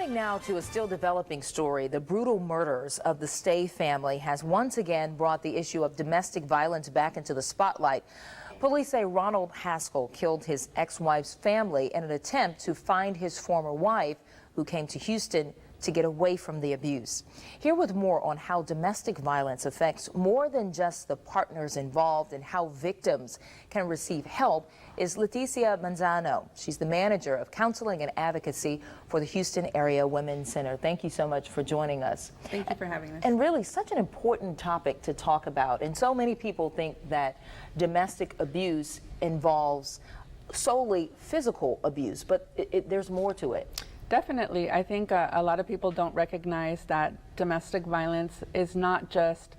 Turning now to a still developing story, the brutal murders of the Stay family has once again brought the issue of domestic violence back into the spotlight. Police say Ronald Haskell killed his ex-wife's family in an attempt to find his former wife, who came to Houston to get away from the abuse. Here with more on how domestic violence affects more than just the partners involved and how victims can receive help is Leticia Manzano. She's the manager of counseling and advocacy for the Houston Area Women's Center. Thank you so much for joining us. Thank you for having us. And really such an important topic to talk about. And so many people think that domestic abuse involves solely physical abuse, but there's more to it. Definitely. I think a lot of people don't recognize that domestic violence is not just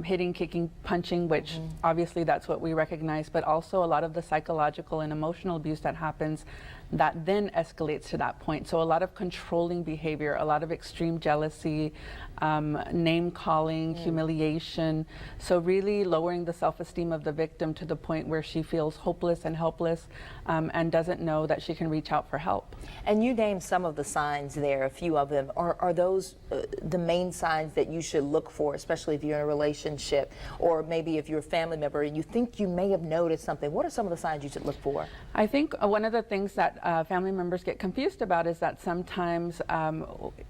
hitting, kicking, punching, which obviously that's what we recognize, but also a lot of the psychological and emotional abuse that happens that then escalates to that point. So a lot of controlling behavior, a lot of extreme jealousy, name calling, humiliation. So really lowering the self-esteem of the victim to the point where she feels hopeless and helpless and doesn't know that she can reach out for help. And you named some of the signs there, a few of them. Are those the main signs that you should look for, especially if you're in a relationship, or maybe if you're a family member and you think you may have noticed something? What are some of the signs you should look for? I think one of the things that family members get confused about is that sometimes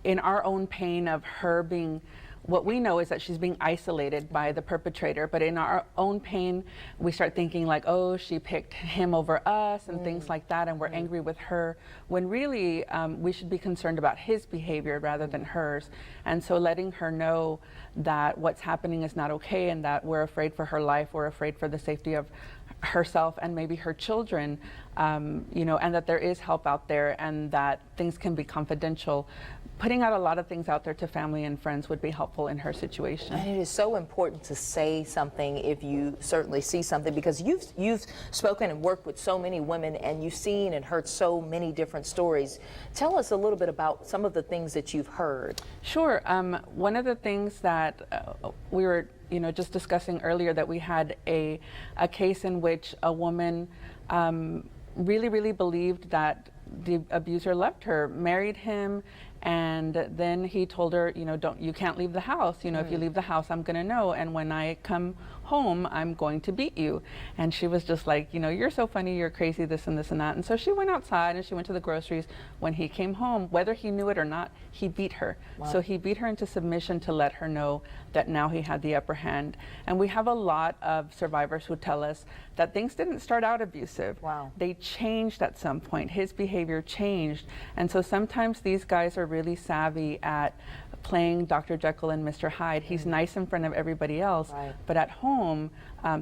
in our own pain of her being, what we know is that she's being isolated by the perpetrator, but in our own pain we start thinking like, oh, she picked him over us and things like that, and we're angry with her, when really we should be concerned about his behavior rather than hers. And so letting her know that what's happening is not okay and that we're afraid for her life, we're afraid for the safety of herself and maybe her children, you know, and that there is help out there and that things can be confidential. Putting out a lot of things out there to family and friends would be helpful in her situation. And it is so important to say something if you certainly see something, because you've spoken and worked with so many women and you've seen and heard so many different stories. Tell us a little bit about some of the things that you've heard. Sure. One of the things that we were just discussing earlier, that we had a case in which a woman really believed that the abuser left her, married him, and then he told her, you can't leave the house. If you leave the house, I'm going to know. And when I come home, I'm going to beat you. And she was just like, you're so funny, you're crazy, this and this and that. And so she went outside and she went to the groceries. When he came home, whether he knew it or not, he beat her. Wow. So he beat her into submission to let her know that now he had the upper hand. And we have a lot of survivors who tell us that things didn't start out abusive. Wow. They changed at some point. His behavior changed. And so sometimes these guys are really savvy at playing Dr. Jekyll and Mr. Hyde. He's nice in front of everybody else, but at home,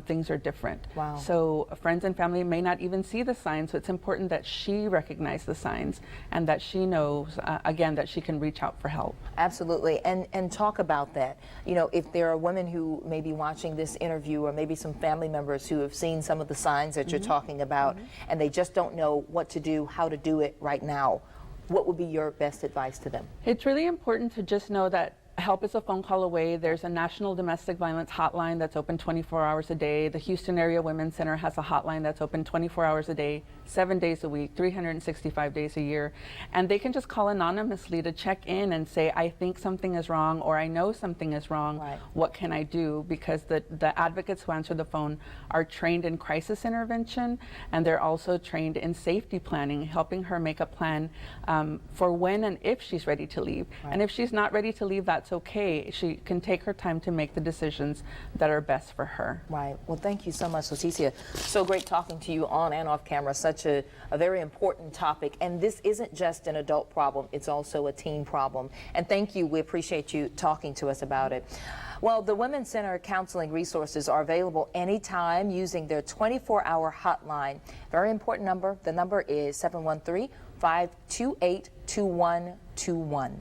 things are different. Wow. So friends and family may not even see the signs, so it's important that she recognize the signs and that she knows, again, that she can reach out for help. Absolutely, and talk about that. If there are women who may be watching this interview, or maybe some family members who have seen some of the signs that you're talking about, and they just don't know what to do, how to do it right now, what would be your best advice to them? It's really important to just know that help is a phone call away. There's a national domestic violence hotline that's open 24 hours a day. The Houston Area Women's Center has a hotline that's open 24 hours a day, 7 days a week, 365 days a year. And they can just call anonymously to check in and say, I think something is wrong, or I know something is wrong. Right. What can I do? Because the advocates who answer the phone are trained in crisis intervention, and they're also trained in safety planning, helping her make a plan for when and if she's ready to leave. Right. And if she's not ready to leave, that's okay. She can take her time to make the decisions that are best for her. Right. Well, thank you so much, Leticia. So great talking to you on and off camera. Such a very important topic. And this isn't just an adult problem, it's also a teen problem. And thank you. We appreciate you talking to us about it. Well, the Women's Center counseling resources are available anytime using their 24-hour hotline. Very important number. The number is 713-528-2121.